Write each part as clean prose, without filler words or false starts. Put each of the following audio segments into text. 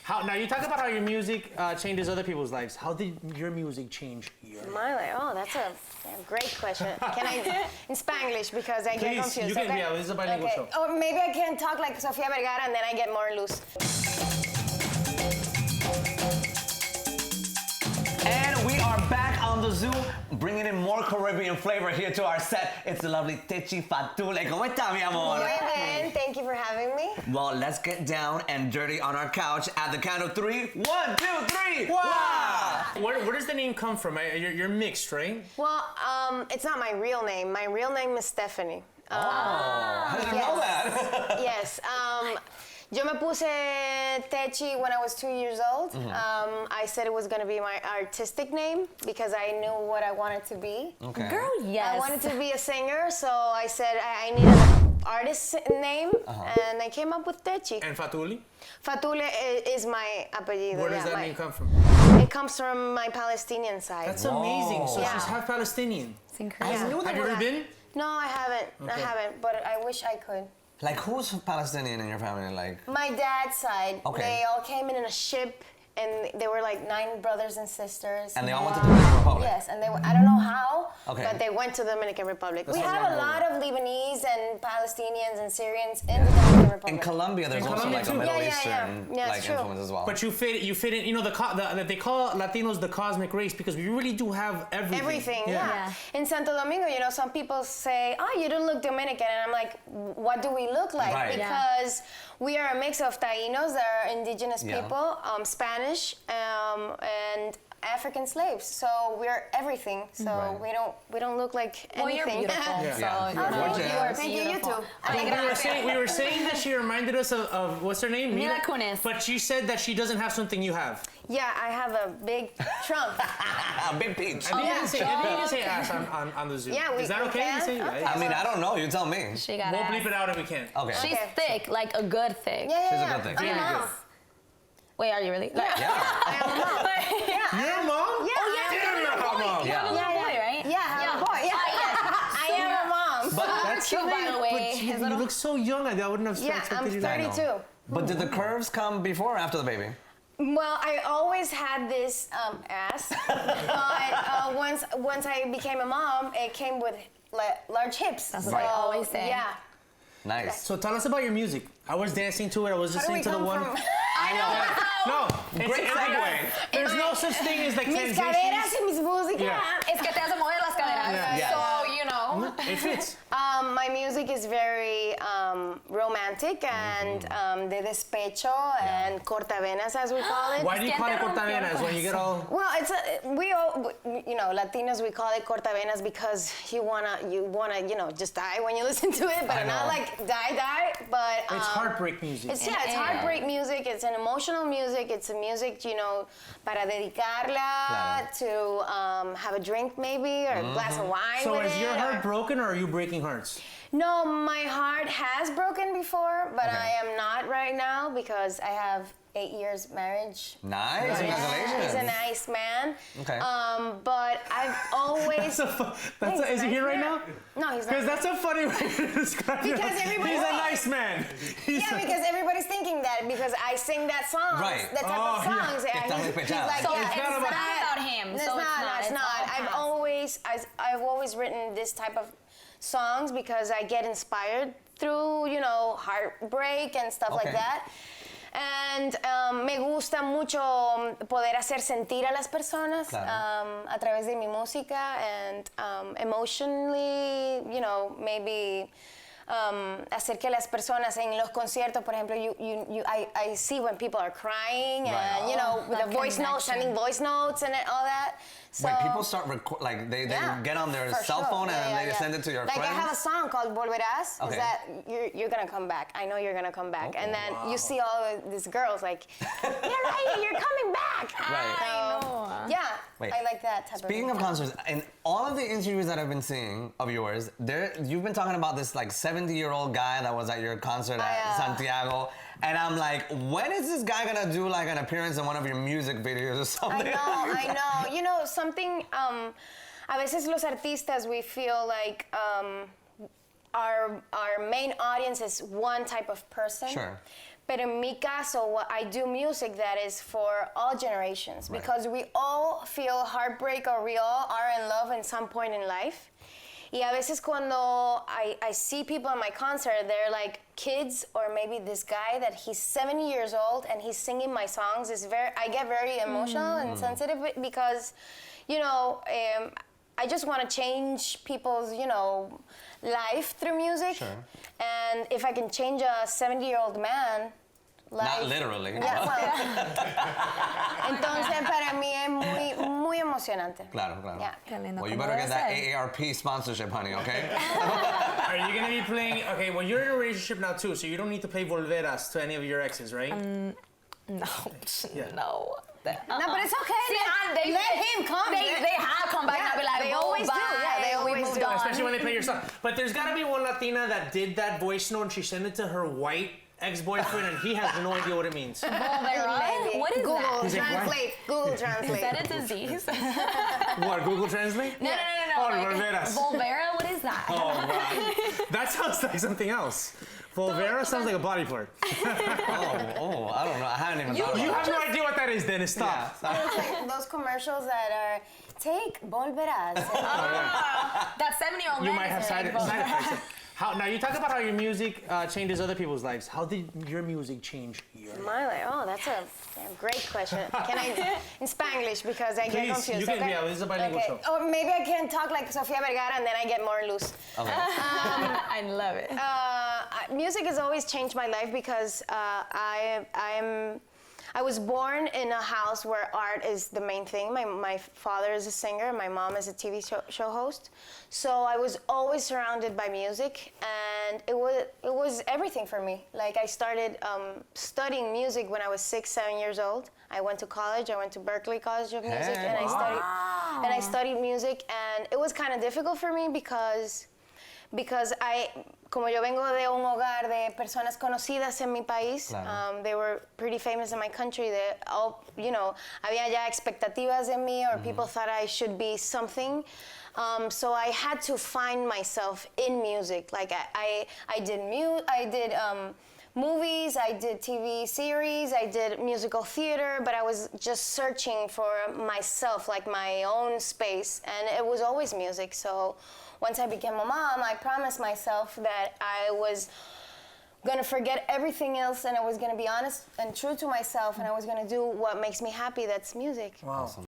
Now you talk about how your music changes other people's lives. How did your music change yours? My life? Oh, that's a great question. Can I in Spanglish because I get confused? You can. Okay? Yeah, this is a bilingual show. Or maybe I can talk like Sofia Vergara and then I get more loose. And we are back on the Zoo, bringing in more Caribbean flavor here to our set. It's the lovely Techy Fatule. ¿Cómo está, mi amor? Muy bien. Thank you for having me. Well, let's get down and dirty on our couch at the count of 3. 1, 2, 3. Wow! Where does the name come from? You're mixed, right? Well, it's not my real name. My real name is Stephanie. I didn't know that. Yes. Yo me puse Techy when I was 2 years old. I said it was going to be my artistic name because I knew what I wanted to be. Okay. Girl, yes. I wanted to be a singer, so I said I needed an artist name, and I came up with Techy. And Fatule? Fatule is my apellido. Where does that name come from? It comes from my Palestinian side. That's amazing. So Yeah. she's half Palestinian. It's incredible. Have you ever been? No, I haven't. Okay. I haven't, but I wish I could. Like, who's Palestinian in your family? Like, My dad's side, Okay. they all came in a ship, and they were like 9 brothers and sisters. and they all went to the Dominican Republic. Yes, and they were, I don't know how, Okay. but they went to the Dominican Republic. That's We what have I a know. lot of Lebanese and Palestinians and Syrians in the Dominican Republic. In Colombia, there's In also Colombia like a too. Middle Yeah, yeah, Eastern yeah. Yeah, like it's true. influence as well. But you fit in. You know, they call Latinos the cosmic race because we really do have everything. Everything, yeah. In Santo Domingo, you know, some people say, "Oh, you don't look Dominican," and I'm like, "What do we look like?" Right. Yeah. Because we are a mix of Taínos, that are indigenous Yeah. people, Spanish, and African slaves. So we're everything. So Right. we don't look like Well, you're anything. beautiful. Yeah. So Yeah. you're Gorgeous. gorgeous. Thank you, you too. We were saying that she reminded us of what's her name? Mila Kunis. But she said that she doesn't have something you have. Yeah, I have a big trunk. A big peach. I yeah. didn't say ass on the Zoom. Yeah, Is that we okay can? to say? Okay. I mean, I don't know. You tell me. She got We'll ass. bleep it out if we can. Okay. She's Okay. thick, like a good thick. Yeah, yeah, She's a yeah. good thing. I'm a Really mom. good. Wait, are you really? Like, Yeah. I am a mom. yeah. You're a mom? Yeah, I am. Damn, you're a mom. You have a Yeah. little Yeah, boy, right? Yeah, I have a boy. Yeah. I am a mom. But That's cute, by the way. But you look so young. I wouldn't have Yeah, expected I'm you to. 32. But did the curves come before or after the baby? Well, I always had this ass, but once I became a mom, it came with large hips. That's what I always say. Yeah. Nice. So tell us about your music. I was dancing to it. I was How do we listening to the come one. from? I know. No, Great it's segue. There's no such thing as like Mis caderas transitions. y mis músicas. Yeah. Es que te hace mover las caderas. Yeah. So, you know. It fits. My music is very romantic and de despecho and cortavenas, as we call it. Why do you call it cortavenas when you get all? Well, we all, you know, Latinos, we call it cortavenas because you wanna, you know, just die when you listen to it, I but not know. like die, but It's heartbreak music. It's heartbreak music. It's an emotional music. It's a music, you know, para dedicarla to have a drink maybe or a glass of wine So with is it. your or- heart broken or are you breaking hearts? No, my heart has broken before, but Okay. I am not right now because I have 8 years marriage. Nice. Congratulations. He's a nice man. Okay. But I've always. Is he here right now? No, he's Because not. that's a funny way to describe him. Because everybody- He's a nice man. Yeah, because everybody's thinking that because I sing that song, Right. that type of Oh, yeah. songs. Está muy He's pechado. like, So yeah, it's not not about- about him. It's So not. It's not. all I've always written this type of songs because I get inspired through, you know, heartbreak and stuff like Okay. that. And me gusta mucho poder hacer sentir a las personas Claro. a través de mi música and emotionally, you know, maybe hacer que las personas en los conciertos, por ejemplo, I see when people are crying and, you know, with that the voice notes, connection. sending voice notes and all that. So, Wait, people start like they yeah, get on their for cell sure. phone Yeah, and yeah, they yeah. send it to your like friends. I have a song called Volverás. Okay. Is that you're gonna come back? I know you're gonna come back. And then you see all of these girls like, you're right, you're coming back. Right. I know. Yeah, Wait. I like that type Speaking of concerts, in all of the interviews that I've been seeing of yours, you've been talking about this like 70-year-old guy that was at your concert at Santiago, and I'm like, when is this guy gonna do like an appearance in one of your music videos or something? I know. You know, something, a veces los artistas, we feel like our main audience is one type of person. Sure. Pero en mi caso, I do music that is for all generations because we all feel heartbreak or we all are in love at some point in life. Y a veces cuando I see people in my concert, they're like kids or maybe this guy that he's 70 years old and he's singing my songs. I get very emotional and sensitive because, you know, I just want to change people's, you know, life through music. Sure. And if I can change a 70-year-old man, life. Not literally. Yeah, well, entonces para mí es muy emocionante. Claro, claro. Yeah. Qué lindo, Well, you como better debe get that ser. AARP sponsorship, honey, okay? Are you gonna be playing? Okay, well, you're in a relationship now too, so you don't need to play Volveras to any of your exes, right? No, Yeah. no. No, but it's okay. See, Let him come. They have come back Yeah, and be like, they oh, always do. bye. Yeah, they we always moved do. on. Especially when they play your song. But there's gotta be one Latina that did that voice note and she sent it to her white ex-boyfriend and he has no idea what it means. Maybe. What is Google that? He's like, what? Translate. Google Is Translate. that a disease? What, Google Translate? No. Oh, like, Volveras. Volvera? What is that? Oh, wow. That sounds like something else. Volvera sounds like a body part. Oh, I don't know. I haven't even thought You about have no idea what that is, Dennis. Stop. It's like those commercials that are, take Volveras. That 70-year-old You man might have is side like, effects. Now you talk about how your music changes other people's lives. How did your music change yours? My life. Oh, that's a great question. Can I in Spanglish because I get Please, confused? you can. Okay? Yeah, this is a bilingual show. Or maybe I can talk like Sofia Vergara and then I get more loose. Okay. I love it. Music has always changed my life because I was born in a house where art is the main thing. My father is a singer, my mom is a TV show host. So I was always surrounded by music and it was everything for me. Like I started studying music when I was 6, 7 years old. I went to college, I went to Berklee College of Music and I studied music and it was kind of difficult for me because como yo vengo de un hogar de personas conocidas en mi país, Claro. they were pretty famous in my country. They all, you know, había ya expectativas de mí, or people thought I should be something. So I had to find myself in music. Like I did movies, I did TV series, I did musical theater, but I was just searching for myself, like my own space, and it was always music. So once I became a mom, I promised myself that I was gonna forget everything else and I was gonna be honest and true to myself and I was gonna do what makes me happy, that's music. Wow. Awesome.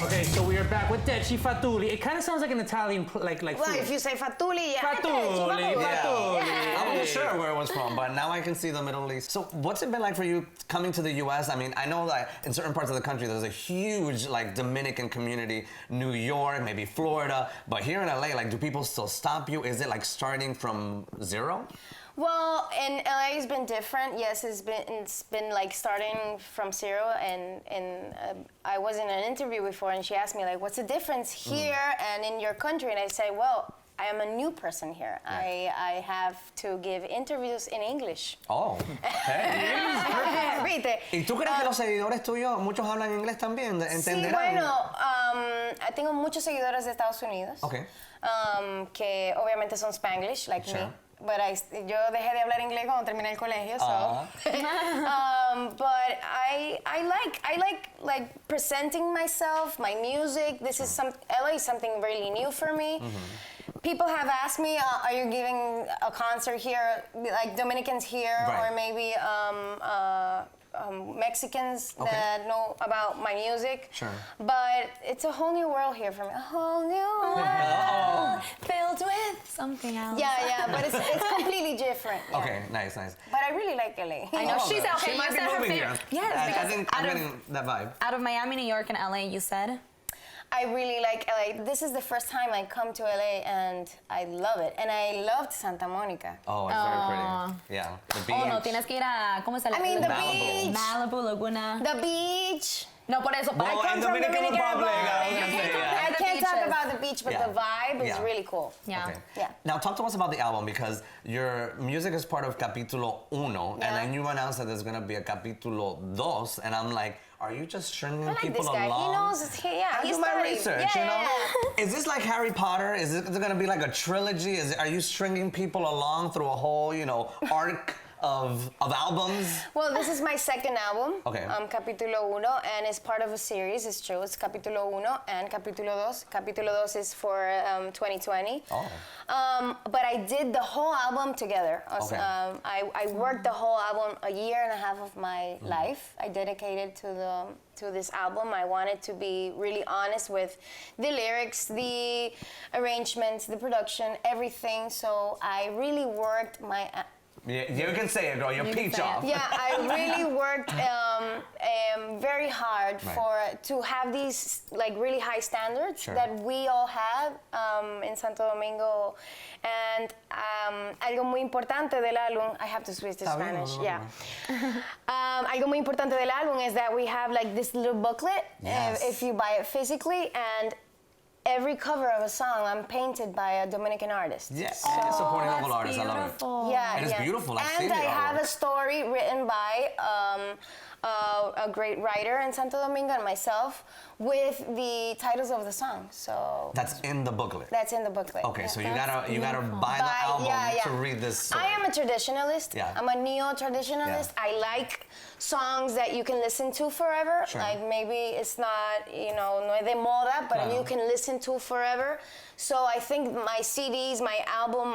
Okay, so we are back with Techy Fatule. It kind of sounds like an Italian, like Well, food. if you say Fatule, yeah. Fatule, Fatule. I wasn't sure where it was from, but now I can see the Middle East. So what's it been like for you coming to the US? I mean, I know that in certain parts of the country there's a huge like Dominican community, New York, maybe Florida, but here in LA, like do people still stop you? Is it like starting from zero? Well, in LA it's been different. Yes, it's been like starting from zero. And I was in an interview before, and she asked me like, "What's the difference here and in your country?" And I say, "Well, I am a new person here. I have to give interviews in English." Oh, okay. ¿Viste? ¿Y tú crees que los seguidores tuyos, muchos hablan inglés también? Sí, ¿Entenderán? bueno, tengo muchos seguidores de Estados Unidos. Okay. Que obviamente son Spanglish, like Sure. me. But yo dejé de hablar inglés cuando terminé el colegio, so. But I like presenting myself, my music. This is LA is something really new for me. People have asked me, are you giving a concert here, like Dominicans here, Right. or maybe Mexicans Okay. that know about my music. Sure. But it's a whole new world here for me. A whole new world. Filled with something else. Yeah, but it's completely different. Yeah. Okay, nice. But I really like LA. I know Oh, she's okay. She You might be said her moving favorite. here. Yes, I because think I'm getting that vibe. out of Miami, New York, and LA, you said. I really like LA. This is the first time I come to LA and I love it. And I loved Santa Monica. Oh, it's very pretty. Yeah, the beach. Oh, no, tienes que ir a, ¿cómo se llama? I mean, the Malibu. beach. Malibu, Laguna. The beach. No, por eso. Well, I come in from Dominican Dominican Republic, I was Republic. gonna say, compare yeah. I the can't talk beaches. about the beach, but Yeah. the vibe is Yeah. really cool. Yeah. Okay. Yeah. Now talk to us about the album because your music is part of Capítulo Uno, and Yeah. then you announced that there's gonna be a Capítulo Dos, and I'm like, are you just stringing I like people this guy. along? He knows. I He's do my studied. research, Yeah, you know? yeah, Is this like Harry Potter? Is it gonna be like a trilogy? Are you stringing people along through a whole, arc of albums? Well, this is my second album. Okay. Capítulo Uno, and it's part of a series. It's true. It's Capítulo Uno and Capítulo Dos. Capítulo Dos is for 2020. Oh. But I did the whole album together. Okay. I worked the whole album, a year and a half of my life. I dedicated to this album. I wanted to be really honest with the lyrics, the arrangements, the production, everything. So I really worked my. Yeah, you can say it, girl. You're You can peach say it. off. Yeah, I really worked very hard to have these like really high standards Sure. that we all have in Santo Domingo. And algo muy importante del álbum, I have to switch to Está bien, Spanish. no, no, Yeah. Algo muy importante del álbum is that we have like this little booklet Yes. if you buy it physically, and every cover of a song I'm painted by a Dominican artist. Yes. So- Supporting local That's artists. I love it. beautiful. Yeah, It is yeah. beautiful. I've seen And the I have a artwork. story written by a great writer in Santo Domingo and myself with the titles of the songs. So That's in the booklet. that's in the booklet. Okay, Yeah. so you gotta buy the Buy- album yeah, yeah. to read this story. I am a traditionalist. Yeah. I'm a neo-traditionalist. Yeah. I like songs that you can listen to forever. Sure. Like maybe it's not, no es de moda, but Claro. you can listen to forever. So I think my CDs, my album,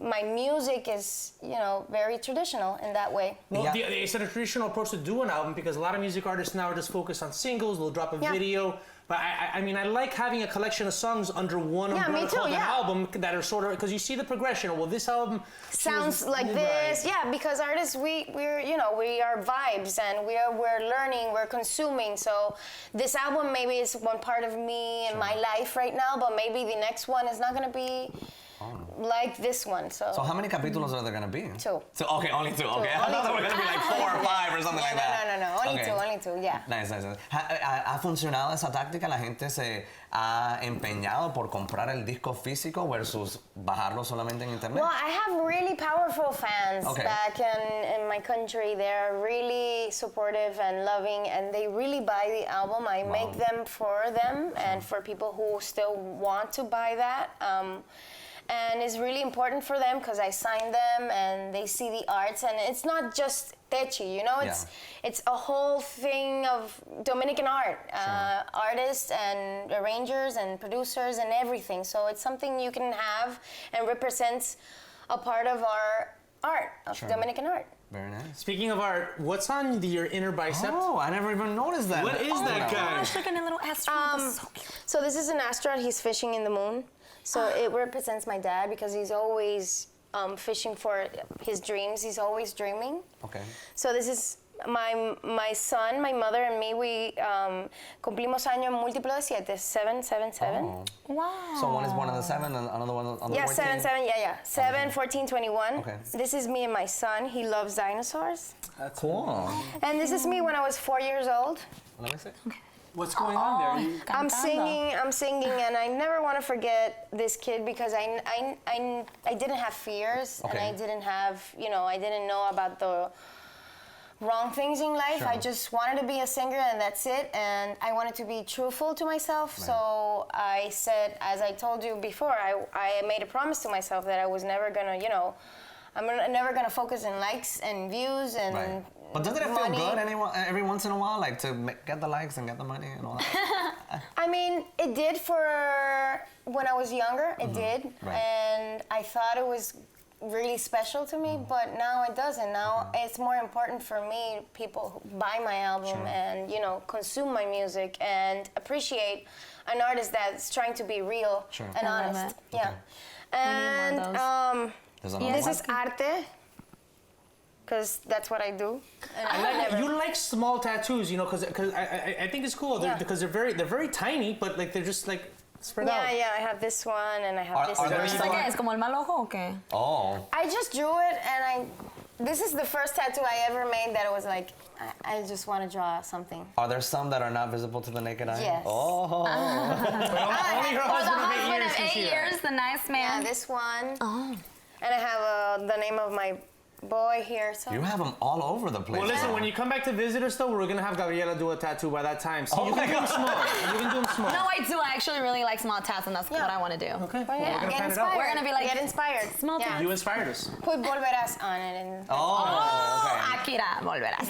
my music is, very traditional in that way. Well, Yeah. it's a traditional approach to do an album because a lot of music artists now are just focused on singles. They'll drop a Yeah. video. But I mean, I like having a collection of songs under one Yeah, umbrella me too, called an yeah. album that are sort of because you see the progression. Well, this album Sounds like Right. this, yeah. Because artists, we are vibes, and we're learning, we're consuming. So this album maybe is one part of me and my life right now, but maybe the next one is not gonna be like this one. So So how many capítulos are there gonna be? Two. So okay, only two. Okay, I Only thought there were two. gonna be like 4 or 5 or something like that. No. Only Okay. only two. Yeah. Nice. ¿Ha funcionado esa táctica? ¿La gente se ha empeñado por comprar el disco físico versus bajarlo solamente en internet? Well, I have really powerful fans Okay. back in my country. They're really supportive and loving, and they really buy the album. I make them for them and for people who still want to buy that. And it's really important for them because I sign them and they see the arts, and it's not just Techy, it's a whole thing of Dominican art, artists and arrangers and producers and everything. So it's something you can have and represents a part of our art, of Sure. Dominican art. Very nice. Speaking of art, what's on your inner bicep? Oh, I never even noticed that. What is that guy? Gosh, look at a little astronaut. That's so cute. So this is an astronaut. He's fishing in the moon. So it represents my dad because he's always fishing for his dreams. He's always dreaming. Okay. So this is my son, my mother, and me. We cumplimos año múltiplo de 7, 777. Oh. Wow. So one is born on the 7 and another one on the Yeah, 14? 7, yeah. 7, 14, 21. Okay. This is me and my son. He loves dinosaurs. That's cool. And this is me when I was 4 years old. Let me see. What's going on there? I'm Cantando. singing, and I never want to forget this kid because I didn't have fears, and Okay. I didn't have, I didn't know about the wrong things in life. Sure. I just wanted to be a singer, and that's it. And I wanted to be truthful to myself. Right. So I said, as I told you before, I made a promise to myself that I was never gonna, never gonna focus on likes and views and Right. But doesn't it feel money. good every once in a while, like to get the likes and get the money and all that? I mean, it did for when I was younger, it did. Right. And I thought it was really special to me, but now it doesn't. Now it's more important for me, people who buy my album Sure. and, consume my music and appreciate an artist that's trying to be real Sure. and I love honest. it. Yeah. need more of those. There's another This one. is arte, because that's what I do. And I like you like small tattoos, because I think it's cool Yeah. because they're very tiny, but like they're just like spread out. Yeah, I have this one and I have Are this there one. ¿Esto qué es? ¿Como el mal ojo o qué? Oh. I just drew it and this is the first tattoo I ever made that was like, I just want to draw something. Are there some that are not visible to the naked eye? Yes. Oh. Only her For the husband of 8 husband years of can 8 see that. years, the nice man. Yeah, this one. Oh. And I have the name of my boy here. So. You have them all over the place. Well, listen, when you come back to visit us, though, we're going to have Gabriela do a tattoo by that time. So you can do them small. You can do them small. No, I do. I actually really like small tats, and that's what I want to do. Okay. Well, yeah, we're going to get plan it out. inspired. We're gonna be like, get inspired. small yeah. tats. You inspired us. Put volverás on it. And Oh, okay. Akira, volverás.